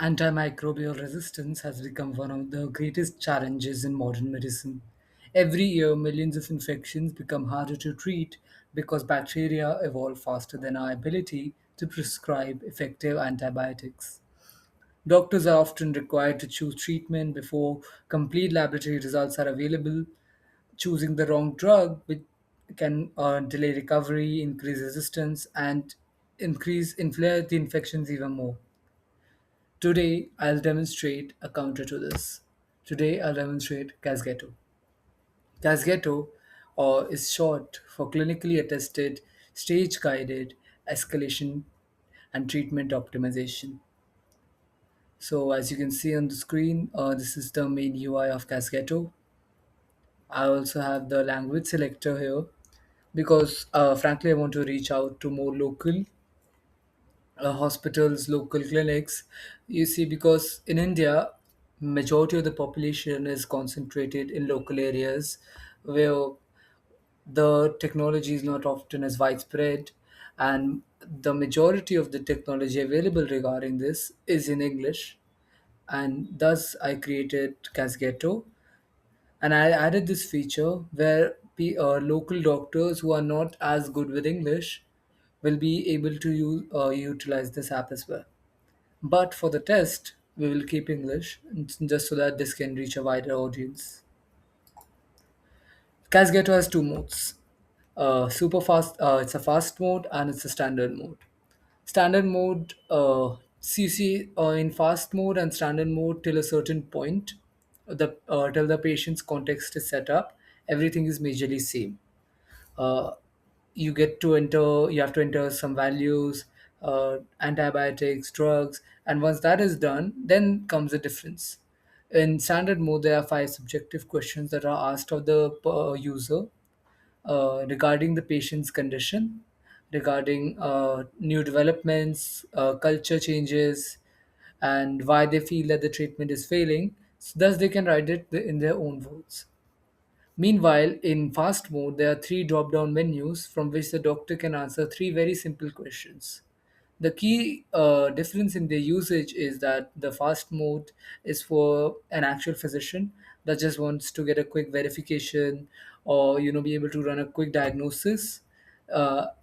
Antimicrobial resistance has become one of the greatest challenges in modern medicine. Every year, millions of infections become harder to treat because bacteria evolve faster than our ability to prescribe effective antibiotics. Doctors are often required to choose treatment before complete laboratory results are available. Choosing the wrong drug which can delay recovery, increase resistance, and increase inflare the infections even more. Today, I'll demonstrate a counter to this. Today, I'll demonstrate Casgeto. Casgeto is short for clinically attested, stage guided escalation and treatment optimization. So, as you can see on the screen, this is the main UI of Casgeto. I also have the language selector here because, frankly, I want to reach out to more local hospitals, local clinics. You see, because in India, majority of the population is concentrated in local areas where the technology is not often as widespread, and the majority of the technology available regarding this is in English. And thus, I created Casgeto, and I added this feature where local doctors who are not as good with English will be able to utilize this app as well. But for the test, we will keep English just so that this can reach a wider audience. Casgeto has two modes. Super fast, it's a fast mode and it's a standard mode. Standard mode, CC in fast mode and standard mode till a certain point, till the patient's context is set up, everything is majorly same. uh, you get to enter you have to enter some values, antibiotics, drugs, and once that is done, then comes the difference. In standard mode, there are five subjective questions that are asked of the user regarding the patient's condition, regarding new developments, culture changes, and why they feel that the treatment is failing. So thus they can write it in their own words. Meanwhile, in fast mode, there are three drop down menus from which the doctor can answer three very simple questions. The key difference in their usage is that the fast mode is for an actual physician that just wants to get a quick verification, or be able to run a quick diagnosis,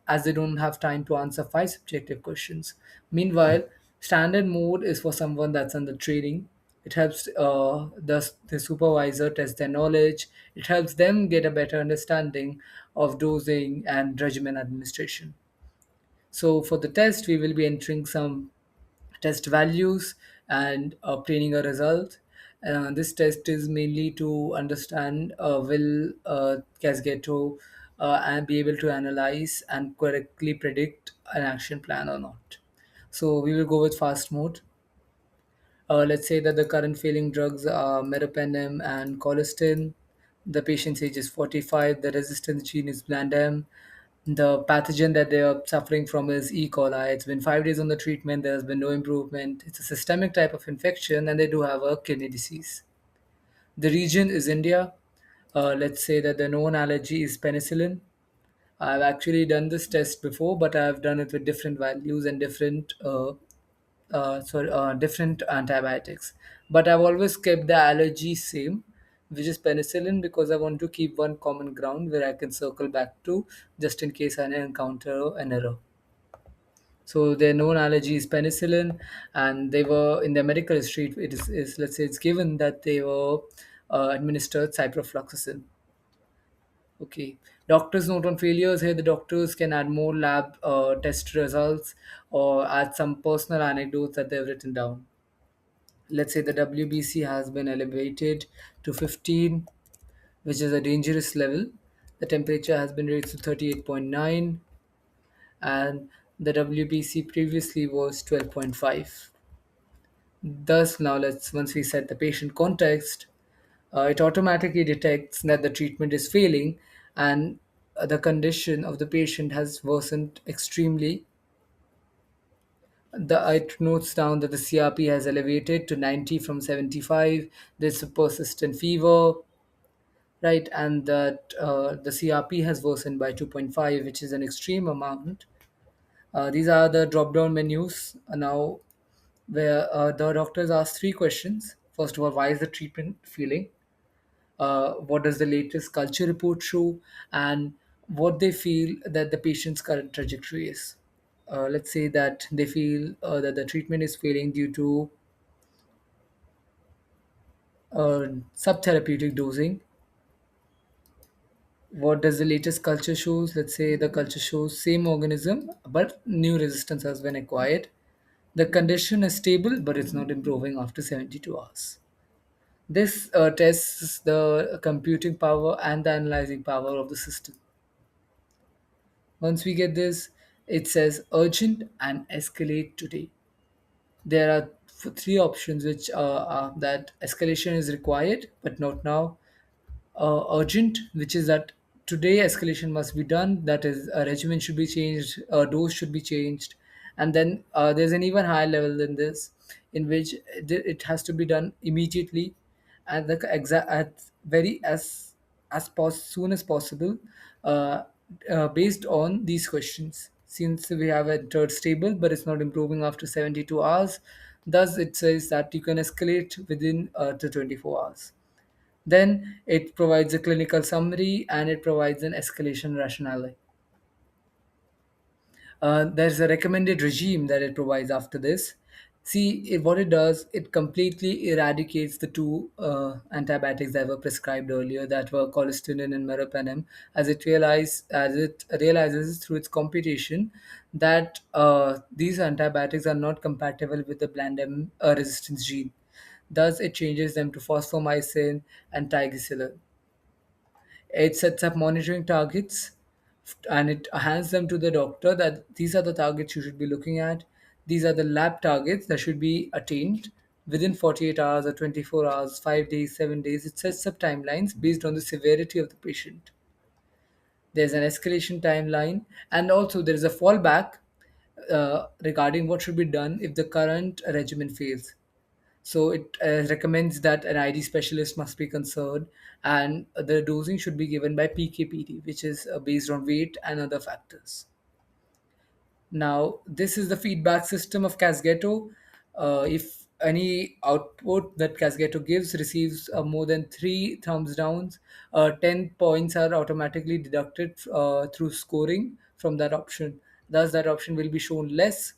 as they don't have time to answer five subjective questions. Meanwhile, standard mode is for someone that's under training. It helps the supervisor test their knowledge. It helps them get a better understanding of dosing and regimen administration. So for the test, we will be entering some test values and obtaining a result. This test is mainly to understand will Casgeto and be able to analyze and correctly predict an action plan or not. So we will go with fast mode. Let's say that the current failing drugs are meropenem and colistin. The patient's age is 45. The resistance gene is blandam. The pathogen that they are suffering from is E. coli. It's been 5 days on the treatment. There has been no improvement. It's a systemic type of infection, and they do have a kidney disease. The region is India. Let's say that the known allergy is penicillin. I've actually done this test before, but I've done it with different values and different antibiotics. But I've always kept the allergy same, which is penicillin, because I want to keep one common ground where I can circle back to just in case I encounter an error. So their known allergy is penicillin, and they were in their medical history. Is let's say it's given that they were administered ciprofloxacin. Okay. Doctors note on failures here. The doctors can add more lab test results or add some personal anecdotes that they've written down. Let's say the WBC has been elevated to 15, which is a dangerous level. The temperature has been raised to 38.9, and the WBC previously was 12.5. Thus, now let's once we set the patient context, it automatically detects that the treatment is failing, and the condition of the patient has worsened extremely. It notes down that the CRP has elevated to 90 from 75. There's a persistent fever, right? And that the CRP has worsened by 2.5, which is an extreme amount. These are the drop down menus. Now, where the doctors ask three questions. First of all, why is the treatment feeling? What does the latest culture report show? And what they feel that the patient's current trajectory is. Let's say that they feel that the treatment is failing due to subtherapeutic dosing. What does the latest culture shows? Let's say the culture shows same organism but new resistance has been acquired. The condition is stable but it's not improving after 72 hours. This tests the computing power and the analyzing power of the system. Once we get this, it says urgent and escalate today. There are three options which are that escalation is required but not now. Urgent, which is that today escalation must be done. That is, a regimen should be changed, a dose should be changed, and then there's an even higher level than this, in which it has to be done immediately, at the exact at very soon as possible, uh, based on these questions. Since we have entered stable, but it's not improving after 72 hours, thus it says that you can escalate within the 24 hours. Then it provides a clinical summary and it provides an escalation rationale. There's a recommended regime that it provides after this. See, what it does, it completely eradicates the two antibiotics that were prescribed earlier, that were cholestyramine and meropenem, as it realizes through its computation that these antibiotics are not compatible with the bland resistance gene. Thus, it changes them to phosphomycin and tigecycline. It sets up monitoring targets and it hands them to the doctor that these are the targets you should be looking at. These are the lab targets that should be attained within 48 hours or 24 hours, 5 days, 7 days. It sets up timelines based on the severity of the patient. There's an escalation timeline, and also there is a fallback regarding what should be done if the current regimen fails. So it recommends that an ID specialist must be concerned, and the dosing should be given by PKPD, which is based on weight and other factors. Now, this is the feedback system of Casgeto. If any output that Casgeto gives receives more than three thumbs downs, 10 points are automatically deducted through scoring from that option. Thus, that option will be shown less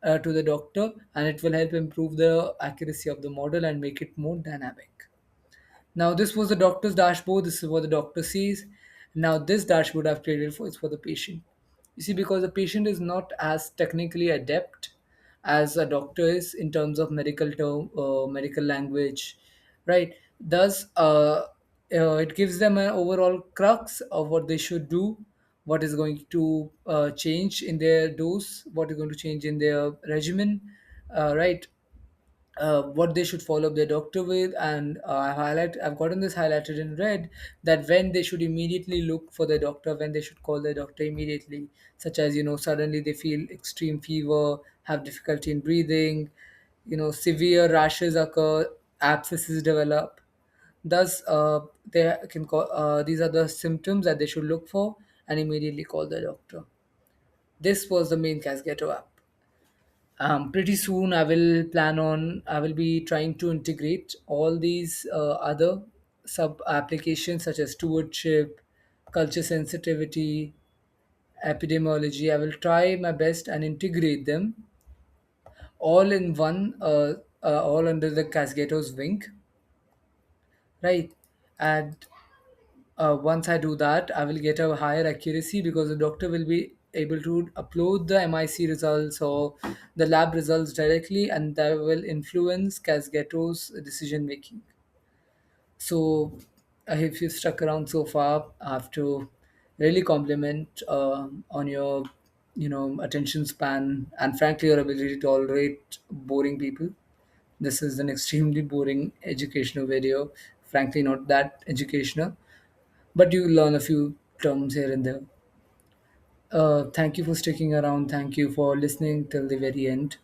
to the doctor, and it will help improve the accuracy of the model and make it more dynamic. Now, this was the doctor's dashboard. This is what the doctor sees. Now, this dashboard I've created for is for the patient. You see, because the patient is not as technically adept as a doctor is in terms of medical language, right? Thus, it gives them an overall crux of what they should do, what is going to change in their dose, what is going to change in their regimen, right? What they should follow up their doctor with, and I've gotten this highlighted in red, that when they should immediately look for their doctor, when they should call their doctor immediately, such as suddenly they feel extreme fever, have difficulty in breathing, severe rashes occur, abscesses develop. Thus they can call these are the symptoms that they should look for and immediately call their doctor. This was the main Casgeto app. Pretty soon, I will be trying to integrate all these other sub applications such as stewardship, culture sensitivity, epidemiology. I will try my best and integrate them all in one, all under the Casgeto's wing, right? And once I do that, I will get a higher accuracy because the doctor will be able to upload the MIC results or the lab results directly, and that will influence Casgeto's decision making. So, if you've stuck around so far, I have to really compliment on your, attention span and frankly your ability to tolerate boring people. This is an extremely boring educational video. Frankly, not that educational, but you learn a few terms here and there. Thank you for sticking around. Thank you for listening till the very end.